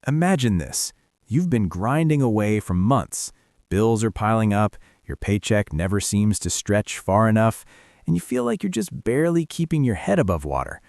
Imagine this. You've been grinding away for months. Bills are piling up, your paycheck never seems to stretch far enough, and you feel like you're just barely keeping your head above water.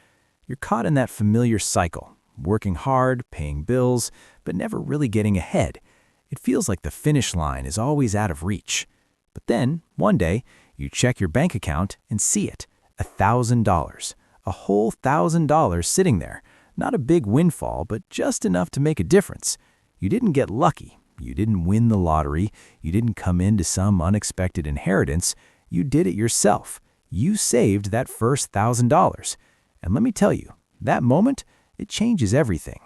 You're caught in that familiar cycle, working hard, paying bills, but never really getting ahead. It feels like the finish line is always out of reach. But then, one day, you check your bank account and see it, $1,000. A whole $1,000 sitting there. Not a big windfall, but just enough to make a difference. You didn't get lucky. You didn't win the lottery. You didn't come into some unexpected inheritance. You did it yourself. You saved that first $1,000. And let me tell you, that moment, it changes everything.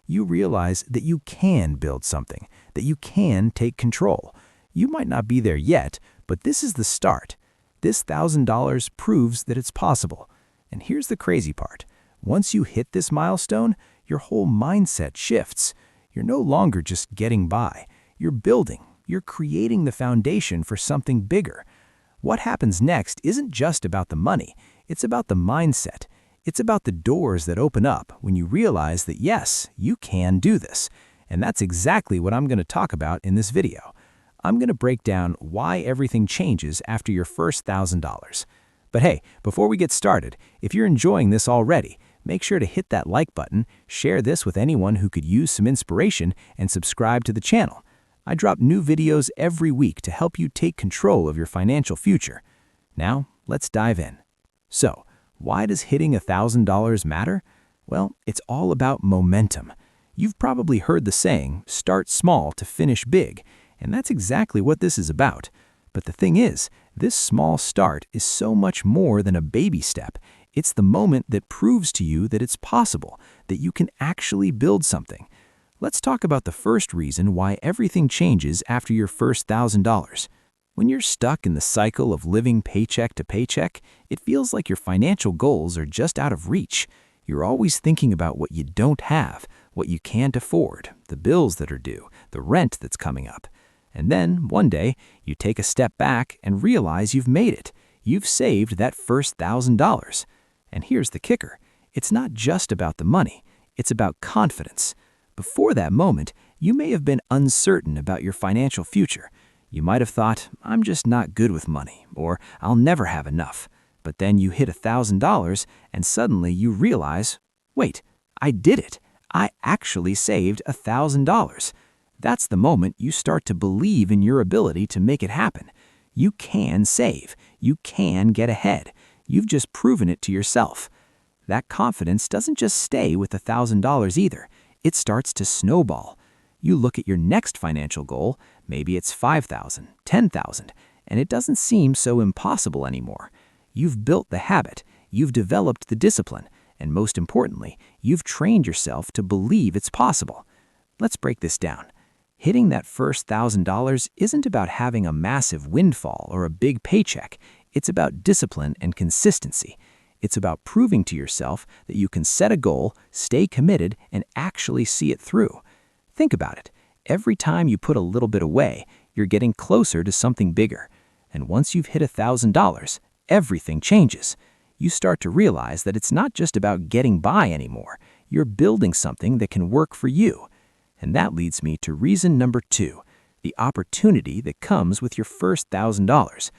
You realize that you can build something, that you can take control. You might not be there yet, but this is the start. This $1,000 proves that it's possible. And here's the crazy part. Once you hit this milestone, your whole mindset shifts. You're no longer just getting by. You're building. You're creating the foundation for something bigger. What happens next isn't just about the money. It's about the mindset. It's about the doors that open up when you realize that yes, you can do this. And that's exactly what I'm going to talk about in this video. I'm going to break down why everything changes after your first $1,000. But hey, before we get started, if you're enjoying this already, make sure to hit that like button, share this with anyone who could use some inspiration, and subscribe to the channel. I drop new videos every week to help you take control of your financial future. Now, let's dive in. So, why does hitting $1,000 matter? Well, it's all about momentum. You've probably heard the saying, start small to finish big, and that's exactly what this is about. But the thing is, this small start is so much more than a baby step. It's the moment that proves to you that it's possible, that you can actually build something. Let's talk about the first reason why everything changes after your first $1,000. When you're stuck in the cycle of living paycheck to paycheck, it feels like your financial goals are just out of reach. You're always thinking about what you don't have, what you can't afford, the bills that are due, the rent that's coming up. And then, one day, you take a step back and realize you've made it. You've saved that first $1,000. And here's the kicker. It's not just about the money. It's about confidence. Before that moment, you may have been uncertain about your financial future. You might have thought, I'm just not good with money, or I'll never have enough. But then you hit $1,000, and suddenly you realize, wait, I did it. I actually saved $1,000. That's the moment you start to believe in your ability to make it happen. You can save. You can get ahead. You've just proven it to yourself. That confidence doesn't just stay with $1,000 either. It starts to snowball. You look at your next financial goal, maybe it's $5,000, $10,000, and it doesn't seem so impossible anymore. You've built the habit, you've developed the discipline, and most importantly, you've trained yourself to believe it's possible. Let's break this down. Hitting that first $1,000 isn't about having a massive windfall or a big paycheck. It's about discipline and consistency. It's about proving to yourself that you can set a goal, stay committed, and actually see it through. Think about it. Every time you put a little bit away, you're getting closer to something bigger. And once you've hit $1,000, everything changes. You start to realize that it's not just about getting by anymore. You're building something that can work for you. And that leads me to reason number 2, the opportunity that comes with your first $1,000.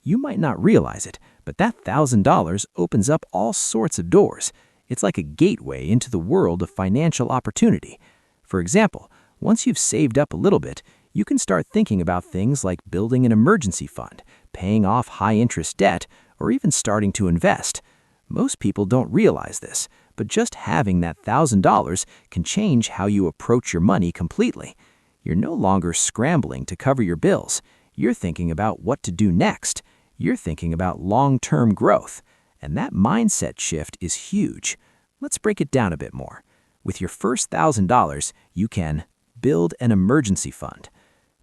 You might not realize it, but that $1,000 opens up all sorts of doors. It's like a gateway into the world of financial opportunity. For example, once you've saved up a little bit, you can start thinking about things like building an emergency fund, paying off high-interest debt, or even starting to invest. Most people don't realize this, but just having that $1,000 can change how you approach your money completely. You're no longer scrambling to cover your bills. You're thinking about what to do next. You're thinking about long-term growth. And that mindset shift is huge. Let's break it down a bit more. With your first $1,000, you can build an emergency fund.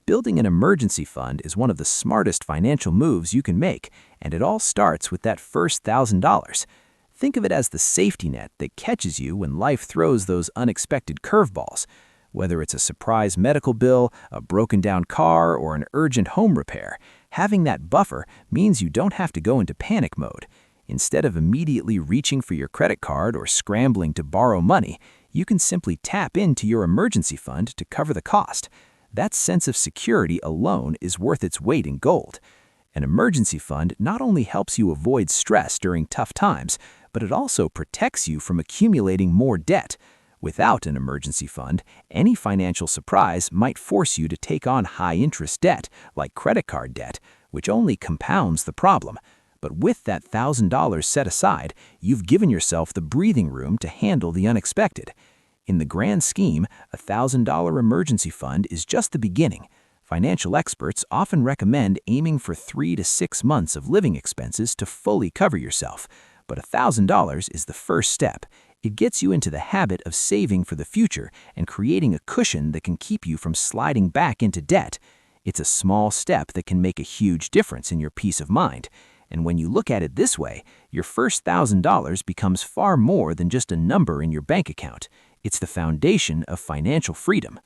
Building an emergency fund is one of the smartest financial moves you can make, and it all starts with that first $1,000. Think of it as the safety net that catches you when life throws those unexpected curveballs. Whether it's a surprise medical bill, a broken-down car, or an urgent home repair, having that buffer means you don't have to go into panic mode. Instead of immediately reaching for your credit card or scrambling to borrow money, you can simply tap into your emergency fund to cover the cost. That sense of security alone is worth its weight in gold. An emergency fund not only helps you avoid stress during tough times, but it also protects you from accumulating more debt. Without an emergency fund, any financial surprise might force you to take on high-interest debt, like credit card debt, which only compounds the problem. But with that $1,000 set aside, you've given yourself the breathing room to handle the unexpected. In the grand scheme, a $1,000 emergency fund is just the beginning. Financial experts often recommend aiming for 3 to 6 months of living expenses to fully cover yourself. But $1,000 is the first step. It gets you into the habit of saving for the future and creating a cushion that can keep you from sliding back into debt. It's a small step that can make a huge difference in your peace of mind. And when you look at it this way, your first $1,000 becomes far more than just a number in your bank account. It's the foundation of financial freedom.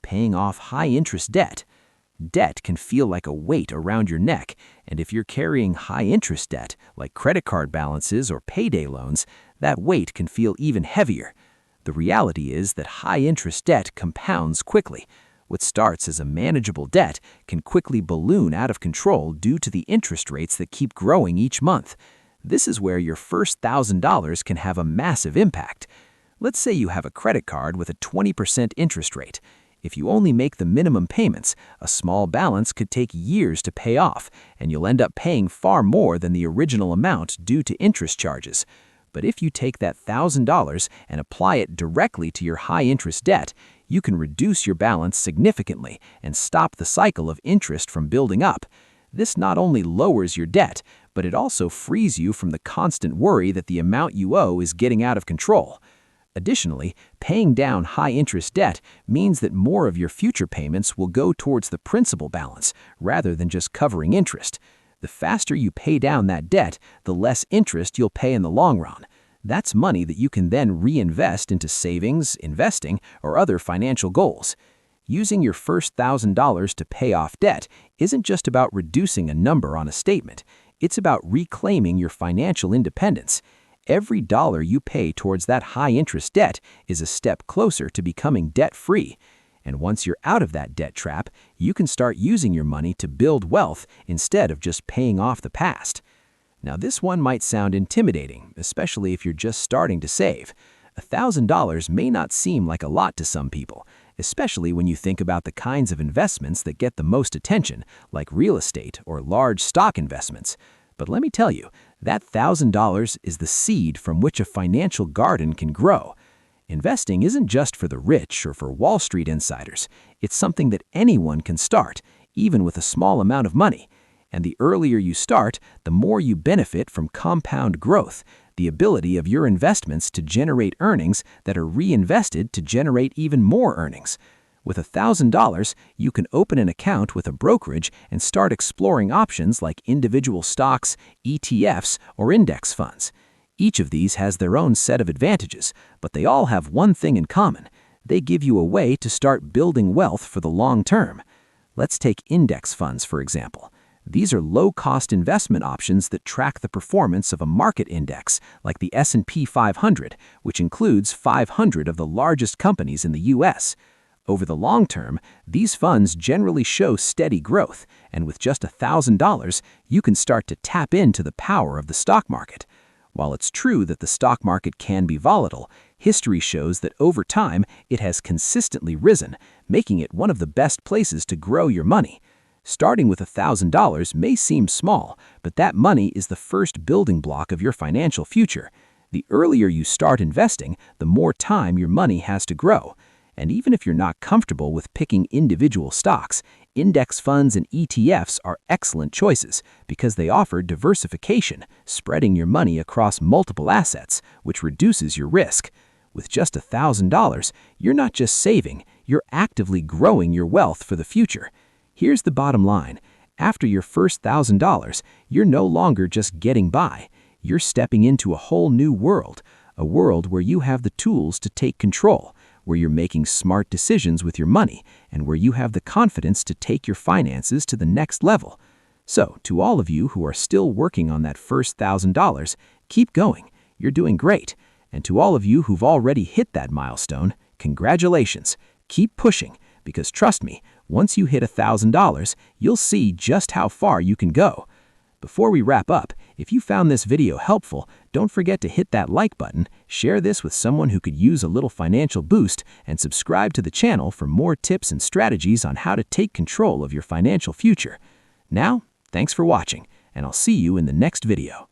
Paying off high-interest debt. Debt can feel like a weight around your neck, and if you're carrying high-interest debt, like credit card balances or payday loans, that weight can feel even heavier. The reality is that high-interest debt compounds quickly. What starts as a manageable debt can quickly balloon out of control due to the interest rates that keep growing each month. This is where your first $1,000 can have a massive impact. Let's say you have a credit card with a 20% interest rate. If you only make the minimum payments, a small balance could take years to pay off, and you'll end up paying far more than the original amount due to interest charges. But if you take that $1,000 and apply it directly to your high-interest debt, you can reduce your balance significantly and stop the cycle of interest from building up. This not only lowers your debt, but it also frees you from the constant worry that the amount you owe is getting out of control. Additionally, paying down high-interest debt means that more of your future payments will go towards the principal balance rather than just covering interest. The faster you pay down that debt, the less interest you'll pay in the long run. That's money that you can then reinvest into savings, investing, or other financial goals. Using your first $1,000 to pay off debt isn't just about reducing a number on a statement. It's about reclaiming your financial independence. Every dollar you pay towards that high-interest debt is a step closer to becoming debt-free. And once you're out of that debt trap, you can start using your money to build wealth instead of just paying off the past. Now, this one might sound intimidating, especially if you're just starting to save. $1,000 may not seem like a lot to some people, especially when you think about the kinds of investments that get the most attention, like real estate or large stock investments. But let me tell you, that $1,000 is the seed from which a financial garden can grow. Investing isn't just for the rich or for Wall Street insiders. It's something that anyone can start, even with a small amount of money. And the earlier you start, the more you benefit from compound growth, the ability of your investments to generate earnings that are reinvested to generate even more earnings. With $1,000, you can open an account with a brokerage and start exploring options like individual stocks, ETFs, or index funds. Each of these has their own set of advantages, but they all have one thing in common. They give you a way to start building wealth for the long term. Let's take index funds, for example. These are low-cost investment options that track the performance of a market index, like the S&P 500, which includes 500 of the largest companies in the U.S. Over the long term, these funds generally show steady growth, and with just $1,000, you can start to tap into the power of the stock market. While it's true that the stock market can be volatile, history shows that over time it has consistently risen, making it one of the best places to grow your money. Starting with $1,000 may seem small, but that money is the first building block of your financial future. The earlier you start investing, the more time your money has to grow. And even if you're not comfortable with picking individual stocks, index funds and ETFs are excellent choices because they offer diversification, spreading your money across multiple assets, which reduces your risk. With just $1,000, you're not just saving, you're actively growing your wealth for the future. Here's the bottom line. After your first $1,000, you're no longer just getting by. You're stepping into a whole new world, a world where you have the tools to take control, where you're making smart decisions with your money, and where you have the confidence to take your finances to the next level. So, to all of you who are still working on that first $1,000, keep going. You're doing great. And to all of you who've already hit that milestone, congratulations. Keep pushing, because trust me, once you hit $1,000, you'll see just how far you can go. Before we wrap up, if you found this video helpful, don't forget to hit that like button, share this with someone who could use a little financial boost, and subscribe to the channel for more tips and strategies on how to take control of your financial future. Now, thanks for watching, and I'll see you in the next video.